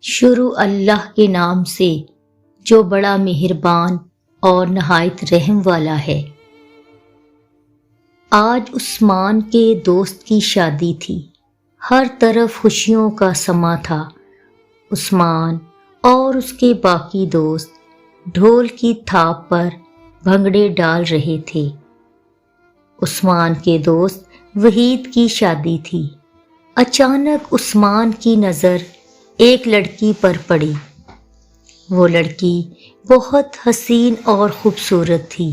شروع اللہ کے نام سے جو بڑا مہربان اور نہایت رحم والا ہے۔ آج عثمان کے دوست کی شادی تھی۔ ہر طرف خوشیوں کا سما تھا۔ عثمان اور اس کے باقی دوست ڈھول کی تھاپ پر بھنگڑے ڈال رہے تھے۔ عثمان کے دوست وحید کی شادی تھی۔ اچانک عثمان کی نظر ایک لڑکی پر پڑی۔ وہ لڑکی بہت حسین اور خوبصورت تھی۔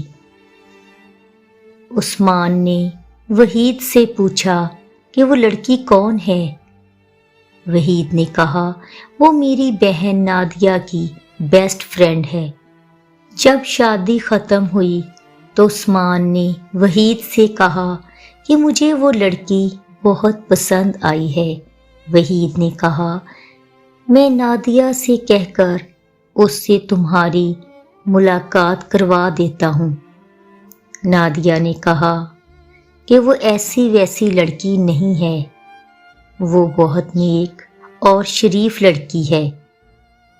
عثمان نے وحید سے پوچھا کہ وہ لڑکی کون ہے؟ وحید نے کہا وہ میری بہن نادیہ کی بیسٹ فرینڈ ہے۔ جب شادی ختم ہوئی تو عثمان نے وحید سے کہا کہ مجھے وہ لڑکی بہت پسند آئی ہے۔ وحید نے کہا میں نادیہ سے کہہ کر اس سے تمہاری ملاقات کروا دیتا ہوں۔ نادیہ نے کہا کہ وہ ایسی ویسی لڑکی نہیں ہے، وہ بہت نیک اور شریف لڑکی ہے۔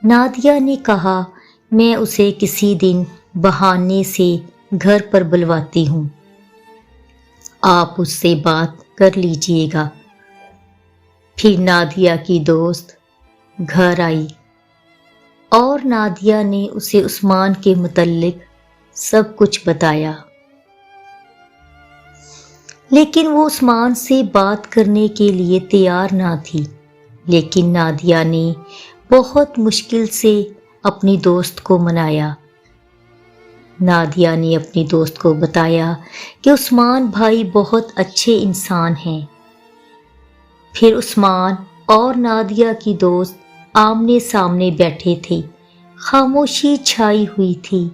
نادیہ نے کہا میں اسے کسی دن بہانے سے گھر پر بلواتی ہوں، آپ اس سے بات کر لیجئے گا۔ پھر نادیہ کی دوست گھر آئی اور نادیہ نے اسے عثمان کے متعلق سب کچھ بتایا، لیکن وہ عثمان سے بات کرنے کے لیے تیار نہ تھی۔ لیکن نادیہ نے بہت مشکل سے اپنی دوست کو منایا۔ نادیہ نے اپنی دوست کو بتایا کہ عثمان بھائی بہت اچھے انسان ہیں۔ پھر عثمان اور نادیہ کی دوست آمنے سامنے بیٹھے تھے۔ خاموشی چھائی ہوئی تھی۔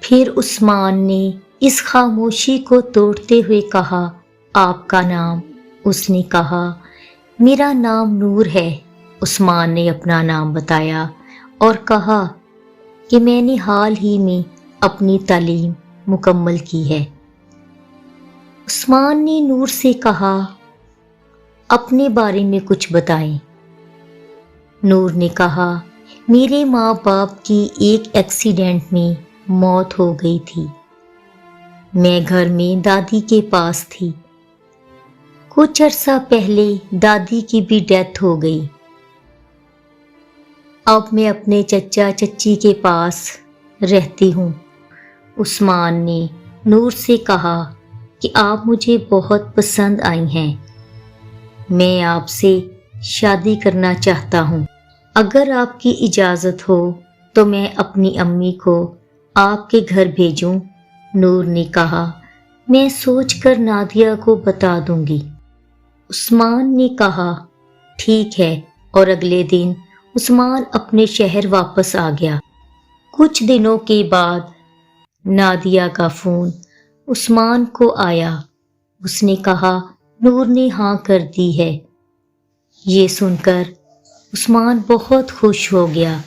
پھر عثمان نے اس خاموشی کو توڑتے ہوئے کہا آپ کا نام؟ اس نے کہا میرا نام نور ہے۔ عثمان نے اپنا نام بتایا اور کہا کہ میں نے حال ہی میں اپنی تعلیم مکمل کی ہے۔ عثمان نے نور سے کہا اپنے بارے میں کچھ بتائیں۔ نور نے کہا میرے ماں باپ کی ایک ایکسیڈنٹ میں موت ہو گئی تھی۔ میں گھر میں دادی کے پاس تھی۔ کچھ عرصہ پہلے دادی کی بھی ڈیتھ ہو گئی۔ اب میں اپنے چچا چچی کے پاس رہتی ہوں۔ عثمان نے نور سے کہا کہ آپ مجھے بہت پسند آئی ہیں، میں آپ سے شادی کرنا چاہتا ہوں۔ اگر آپ کی اجازت ہو تو میں اپنی امی کو آپ کے گھر بھیجوں۔ نور نے کہا میں سوچ کر نادیہ کو بتا دوں گی۔ عثمان نے کہا ٹھیک ہے، اور اگلے دن عثمان اپنے شہر واپس آ گیا۔ کچھ دنوں کے بعد نادیہ کا فون عثمان کو آیا۔ اس نے کہا نور نے ہاں کر دی ہے۔ یہ سن کر عثمان بہت خوش ہو گیا۔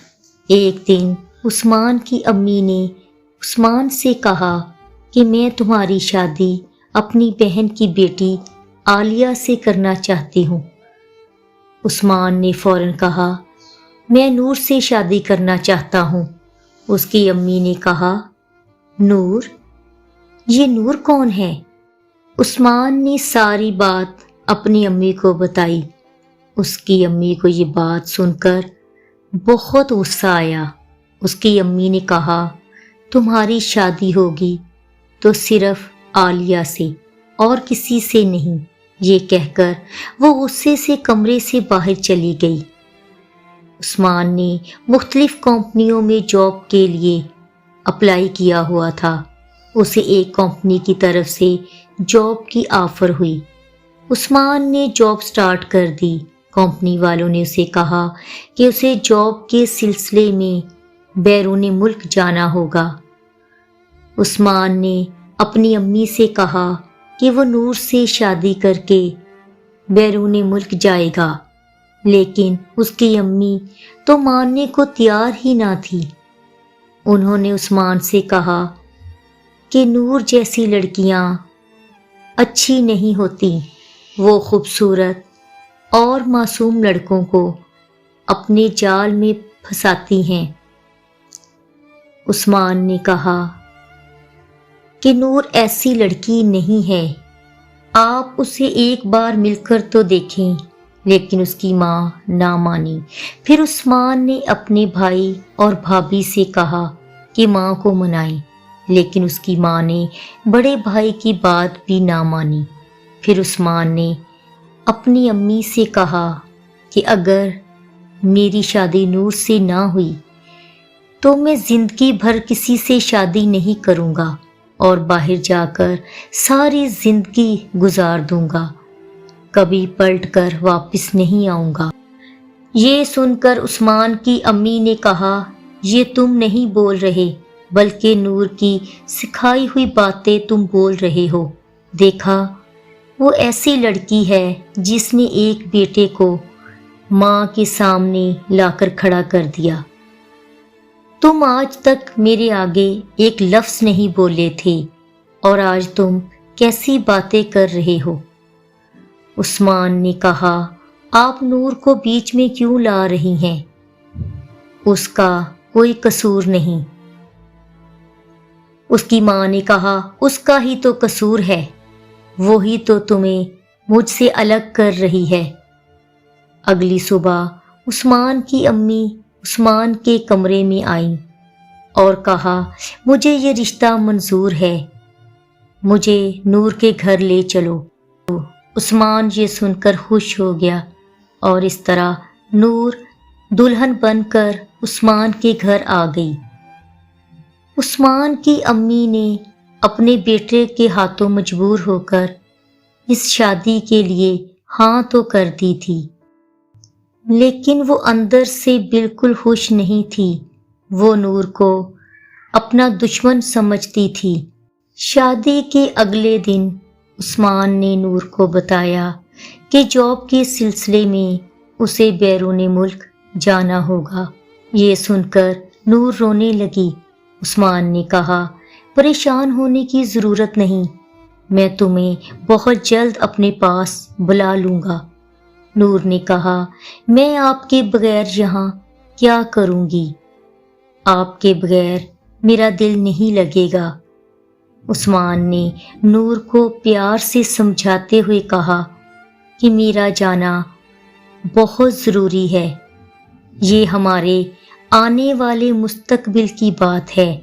ایک دن عثمان کی امی نے عثمان سے کہا کہ میں تمہاری شادی اپنی بہن کی بیٹی عالیہ سے کرنا چاہتی ہوں۔ عثمان نے فوراً کہا میں نور سے شادی کرنا چاہتا ہوں۔ اس کی امی نے کہا نور؟ یہ نور کون ہے؟ عثمان نے ساری بات اپنی امی کو بتائی۔ اس کی امی کو یہ بات سن کر بہت غصہ آیا۔ اس کی امی نے کہا تمہاری شادی ہوگی تو صرف عالیہ سے اور کسی سے نہیں۔ یہ کہہ کر وہ غصے سے کمرے سے باہر چلی گئی۔ عثمان نے مختلف کمپنیوں میں جاب کے لیے اپلائی کیا ہوا تھا۔ اسے ایک کمپنی کی طرف سے جاب کی آفر ہوئی۔ عثمان نے جاب سٹارٹ کر دی۔ کمپنی والوں نے اسے کہا کہ اسے جاب کے سلسلے میں بیرون ملک جانا ہوگا۔ عثمان نے اپنی امی سے کہا کہ وہ نور سے شادی کر کے بیرون ملک جائے گا، لیکن اس کی امی تو ماننے کو تیار ہی نہ تھی۔ انہوں نے عثمان سے کہا کہ نور جیسی لڑکیاں اچھی نہیں ہوتی، وہ خوبصورت اور معصوم لڑکوں کو اپنے جال میں پھنساتی ہیں۔ عثمان نے کہا کہ نور ایسی لڑکی نہیں ہے، آپ اسے ایک بار مل کر تو دیکھیں، لیکن اس کی ماں نہ مانی۔ پھر عثمان نے اپنے بھائی اور بھابھی سے کہا کہ ماں کو منائیں، لیکن اس کی ماں نے بڑے بھائی کی بات بھی نہ مانی۔ پھر عثمان نے اپنی امی سے کہا کہ اگر میری شادی نور سے نہ ہوئی تو میں زندگی بھر کسی سے شادی نہیں کروں گا اور باہر جا کر ساری زندگی گزار دوں گا، کبھی پلٹ کر واپس نہیں آؤں گا۔ یہ سن کر عثمان کی امی نے کہا، یہ تم نہیں بول رہے بلکہ نور کی سکھائی ہوئی باتیں تم بول رہے ہو۔ دیکھا، وہ ایسی لڑکی ہے جس نے ایک بیٹے کو ماں کے سامنے لا کر کھڑا کر دیا۔ تم آج تک میرے آگے ایک لفظ نہیں بولے تھے اور آج تم کیسی باتیں کر رہے ہو؟ عثمان نے کہا، آپ نور کو بیچ میں کیوں لا رہی ہیں؟ اس کا کوئی قصور نہیں۔ اس کی ماں نے کہا، اس کا ہی تو قصور ہے، وہی تو تمہیں مجھ سے الگ کر رہی ہے۔ اگلی صبح عثمان کی امی عثمان کے کمرے میں آئیں اور کہا، مجھے یہ رشتہ منظور ہے، مجھے نور کے گھر لے چلو۔ عثمان یہ سن کر خوش ہو گیا اور اس طرح نور دلہن بن کر عثمان کے گھر آ گئی۔ عثمان کی امی نے اپنے بیٹے کے ہاتھوں مجبور ہو کر اس شادی کے لیے ہاں تو کر دی تھی، لیکن وہ اندر سے بالکل خوش نہیں تھی۔ وہ نور کو اپنا دشمن سمجھتی تھی۔ شادی کے اگلے دن عثمان نے نور کو بتایا کہ جاب کے سلسلے میں اسے بیرون ملک جانا ہوگا۔ یہ سن کر نور رونے لگی۔ عثمان نے کہا، پریشان ہونے کی ضرورت نہیں، میں تمہیں بہت جلد اپنے پاس بلا لوں گا۔ نور نے کہا، میں آپ کے بغیر یہاں کیا کروں گی؟ آپ کے بغیر میرا دل نہیں لگے گا۔ عثمان نے نور کو پیار سے سمجھاتے ہوئے کہا کہ میرا جانا بہت ضروری ہے، یہ ہمارے آنے والے مستقبل کی بات ہے۔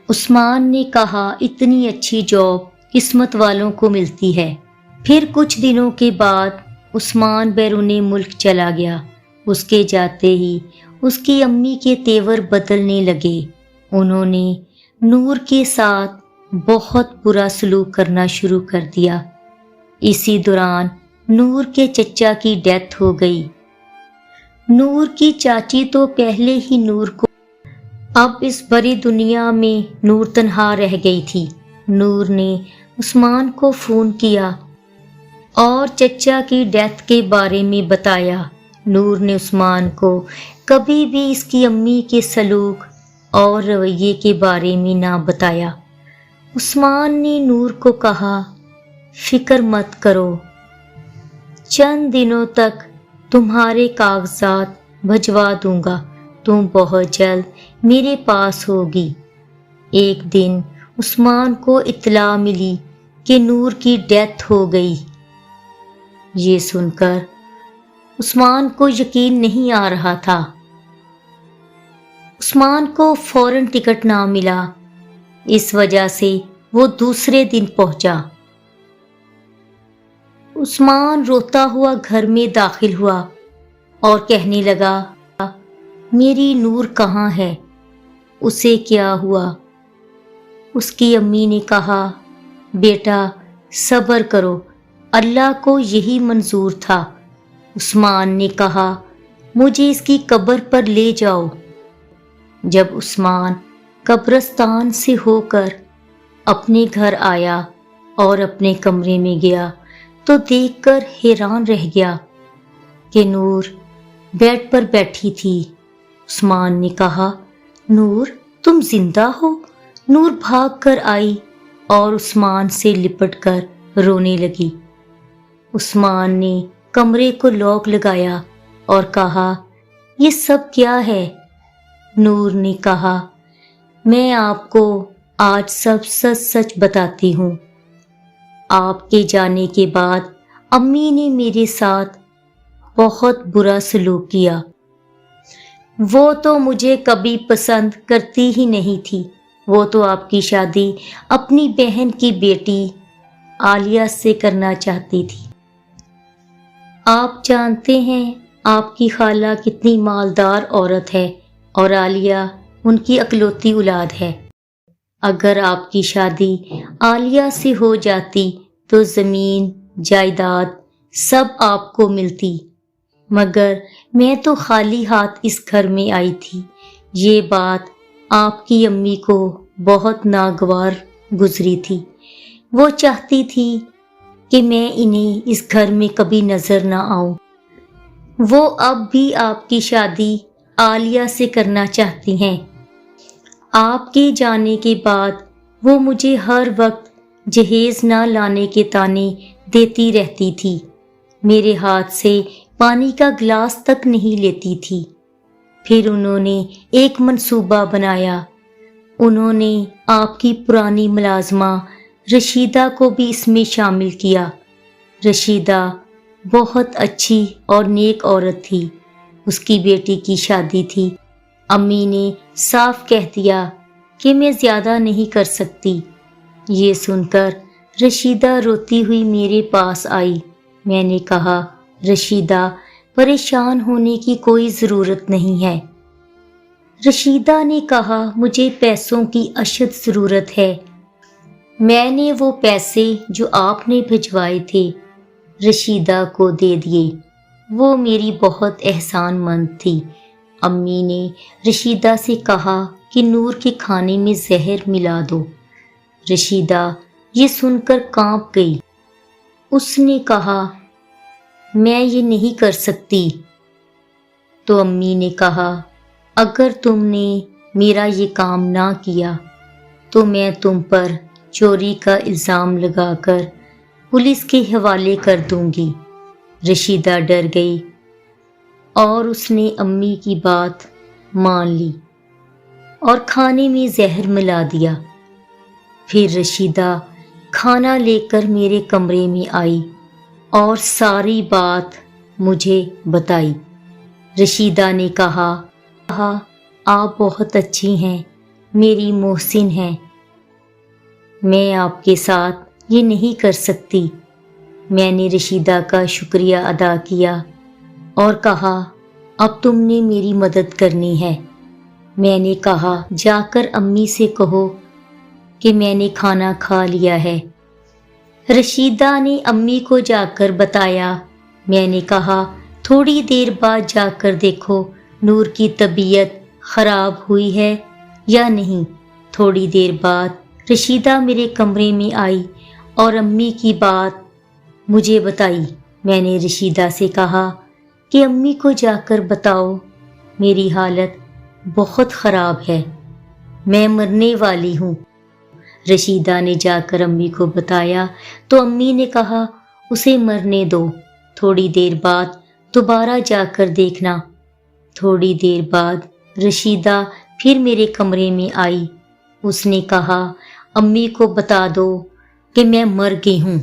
عثمان نے کہا، اتنی اچھی جاب قسمت والوں کو ملتی ہے۔ پھر کچھ دنوں کے بعد عثمان بیرون ملک چلا گیا۔ اس کے جاتے ہی اس کی امی کے تیور بدلنے لگے۔ انہوں نے نور کے ساتھ بہت برا سلوک کرنا شروع کر دیا۔ اسی دوران نور کے چچا کی ڈیتھ ہو گئی۔ نور کی چاچی تو پہلے ہی نور کو، اب اس بڑی دنیا میں نور تنہا رہ گئی تھی۔ نور نے عثمان کو فون کیا اور چچا کی ڈیتھ کے بارے میں بتایا۔ نور نے عثمان کو کبھی بھی اس کی امی کے سلوک اور رویے کے بارے میں نہ بتایا۔ عثمان نے نور کو کہا، فکر مت کرو، چند دنوں تک تمہارے کاغذات بھجوا دوں گا، تم بہت جلد میرے پاس ہوگی۔ ایک دن عثمان کو اطلاع ملی کہ نور کی ڈیتھ ہو گئی۔ یہ سن کر عثمان کو یقین نہیں آ رہا تھا۔ عثمان کو فوراً ٹکٹ نہ ملا، اس وجہ سے وہ دوسرے دن پہنچا۔ عثمان روتا ہوا گھر میں داخل ہوا اور کہنے لگا، میری نور کہاں ہے؟ اسے کیا ہوا؟ اس کی امی نے کہا، بیٹا صبر کرو، اللہ کو یہی منظور تھا۔ عثمان نے کہا، مجھے اس کی قبر پر لے جاؤ۔ جب عثمان قبرستان سے ہو کر اپنے گھر آیا اور اپنے کمرے میں گیا تو دیکھ کر حیران رہ گیا کہ نور بیڈ پر بیٹھی تھی۔ عثمان نے کہا، نور تم زندہ ہو؟ نور بھاگ کر آئی اور عثمان سے لپٹ کر رونے لگی۔ عثمان نے کمرے کو لاک لگایا اور کہا، یہ سب کیا ہے؟ نور نے کہا، میں آپ کو آج سب سچ سچ بتاتی ہوں۔ آپ کے جانے کے بعد امی نے میرے ساتھ بہت برا سلوک کیا۔ وہ تو مجھے کبھی پسند کرتی ہی نہیں تھی۔ وہ تو آپ کی شادی اپنی بہن کی بیٹی عالیہ سے کرنا چاہتی تھی۔ آپ جانتے ہیں آپ کی خالہ کتنی مالدار عورت ہے اور عالیہ ان کی اکلوتی اولاد ہے۔ اگر آپ کی شادی عالیہ سے ہو جاتی تو زمین جائیداد سب آپ کو ملتی، مگر میں تو خالی ہاتھ اس گھر میں آئی تھی۔ یہ بات آپ کی امی کو بہت ناگوار گزری تھی۔ وہ چاہتی تھی کہ میں انہیں اس گھر میں کبھی نظر نہ آؤں۔ وہ اب بھی آپ کی شادی عالیہ سے کرنا چاہتی ہیں۔ آپ کے جانے کے بعد وہ مجھے ہر وقت جہیز نہ لانے کے طعنے دیتی رہتی تھی، میرے ہاتھ سے پانی کا گلاس تک نہیں لیتی تھی۔ پھر انہوں نے ایک منصوبہ بنایا۔ انہوں نے آپ کی پرانی ملازمہ رشیدہ کو بھی اس میں شامل کیا۔ رشیدہ بہت اچھی اور نیک عورت تھی۔ اس کی بیٹی کی شادی تھی۔ امی نے صاف کہہ دیا کہ میں زیادہ نہیں کر سکتی۔ یہ سن کر رشیدہ روتی ہوئی میرے پاس آئی۔ میں نے کہا، رشیدہ، پریشان ہونے کی کوئی ضرورت نہیں ہے۔ رشیدہ نے کہا، مجھے پیسوں کی اشد ضرورت ہے۔ میں نے وہ پیسے جو آپ نے بھجوائے تھے رشیدہ کو دے دیے۔ وہ میری بہت احسان مند تھی۔ امی نے رشیدہ سے کہا کہ نور کے کھانے میں زہر ملا دو۔ رشیدہ یہ سن کر کانپ گئی۔ اس نے کہا، میں یہ نہیں کر سکتی۔ تو امی نے کہا، اگر تم نے میرا یہ کام نہ کیا تو میں تم پر چوری کا الزام لگا کر پولیس کے حوالے کر دوں گی۔ رشیدہ ڈر گئی اور اس نے امی کی بات مان لی اور کھانے میں زہر ملا دیا۔ پھر رشیدہ کھانا لے کر میرے کمرے میں آئی اور ساری بات مجھے بتائی۔ رشیدہ نے کہا، آپ بہت اچھی ہیں، میری محسن ہیں، میں آپ کے ساتھ یہ نہیں کر سکتی۔ میں نے رشیدہ کا شکریہ ادا کیا اور کہا، اب تم نے میری مدد کرنی ہے۔ میں نے کہا، جا کر امی سے کہو کہ میں نے کھانا کھا لیا ہے۔ رشیدہ نے امی کو جا کر بتایا۔ میں نے کہا، تھوڑی دیر بعد جا کر دیکھو نور کی طبیعت خراب ہوئی ہے یا نہیں۔ تھوڑی دیر بعد رشیدہ میرے کمرے میں آئی اور امی کی بات مجھے بتائی۔ میں نے رشیدہ سے کہا کہ امی کو جا کر بتاؤ میری حالت بہت خراب ہے، میں مرنے والی ہوں۔ رشیدہ نے جا کر امی کو بتایا تو امی نے کہا، اسے مرنے دو، تھوڑی دیر بعد دوبارہ جا کر دیکھنا۔ تھوڑی دیر بعد رشیدہ پھر میرے کمرے میں آئی۔ اس نے کہا، امی کو بتا دو کہ میں مر گئی ہوں۔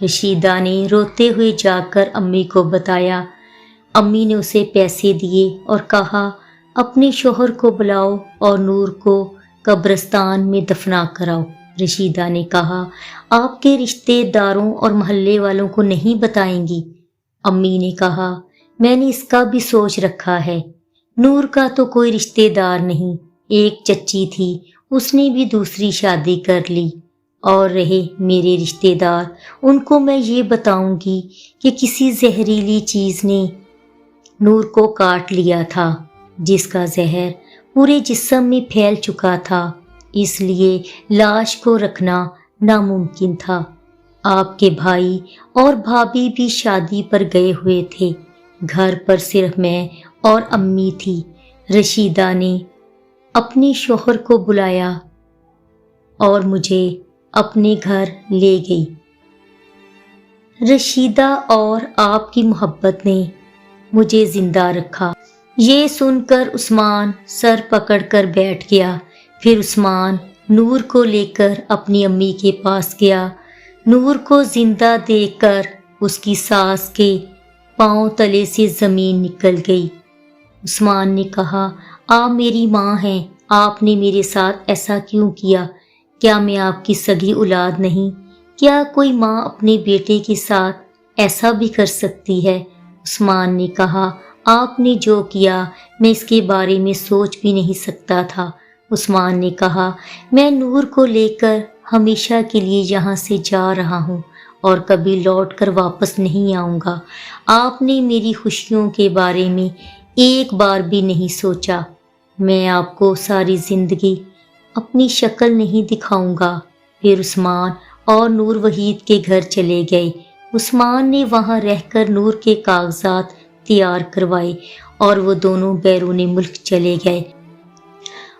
رشیدہ نے روتے ہوئے جا کر امی کو بتایا۔ امی نے اسے پیسے دیے اور کہا، اپنے شوہر کو بلاؤ اور نور کو قبرستان میں دفنا کراؤ۔ رشیدہ نے کہا، آپ کے رشتے داروں اور محلے والوں کو نہیں بتائیں گی؟ امی نے کہا، میں نے اس کا بھی سوچ رکھا ہے۔ نور کا تو کوئی رشتے دار نہیں، ایک چچی تھی، اس نے بھی دوسری شادی کر لی، اور رہے میرے رشتے دار، ان کو میں یہ بتاؤں گی کہ کسی زہریلی چیز نے نور کو کاٹ لیا تھا، جس کا زہر پورے جسم میں پھیل چکا تھا، اس لیے لاش کو رکھنا ناممکن تھا۔ آپ کے بھائی اور بھابھی بھی شادی پر گئے ہوئے تھے، گھر پر صرف میں اور امی تھی۔ رشیدہ نے اپنے شوہر کو بلایا اور مجھے اپنے گھر لے گئی۔ رشیدہ اور آپ کی محبت نے مجھے زندہ رکھا۔ یہ سن کر عثمان سر پکڑ کر بیٹھ گیا۔ پھر عثمان نور کو لے کر اپنی امی کے پاس گیا۔ نور کو زندہ دیکھ کر اس کی ساس کے پاؤں تلے سے زمین نکل گئی۔ عثمان نے کہا، آپ میری ماں ہیں، آپ نے میرے ساتھ ایسا کیوں کیا؟ کیا میں آپ کی سگی اولاد نہیں؟ کیا کوئی ماں اپنے بیٹے کے ساتھ ایسا بھی کر سکتی ہے؟ عثمان نے کہا، آپ نے جو کیا میں اس کے بارے میں سوچ بھی نہیں سکتا تھا۔ عثمان نے کہا، میں نور کو لے کر ہمیشہ کے لیے یہاں سے جا رہا ہوں اور کبھی لوٹ کر واپس نہیں آؤں گا۔ آپ نے میری خوشیوں کے بارے میں ایک بار بھی نہیں سوچا۔ میں آپ کو ساری زندگی اپنی شکل نہیں دکھاؤں گا۔ پھر عثمان اور نور وحید کے گھر چلے گئے۔ عثمان نے وہاں رہ کر نور کے کاغذات تیار کروائے اور وہ دونوں بیرون ملک چلے گئے۔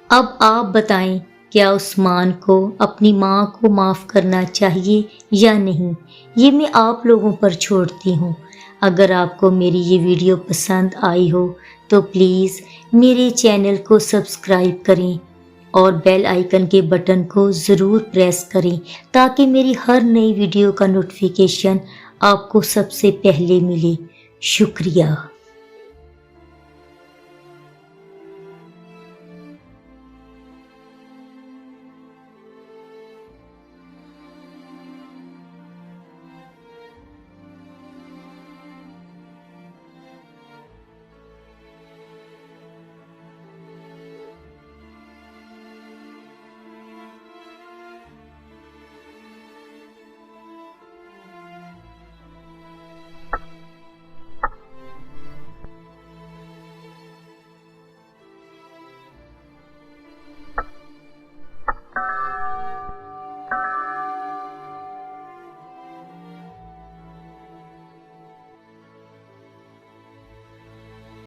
اب آپ بتائیں، کیا عثمان کو اپنی ماں کو معاف کرنا چاہیے یا نہیں؟ یہ میں آپ لوگوں پر چھوڑتی ہوں۔ اگر آپ کو میری یہ ویڈیو پسند آئی ہو تو پلیز میرے چینل کو سبسکرائب کریں اور بیل آئیکن کے بٹن کو ضرور پریس کریں تاکہ میری ہر نئی ویڈیو کا نوٹیفیکیشن آپ کو سب سے پہلے ملے۔ شکریہ۔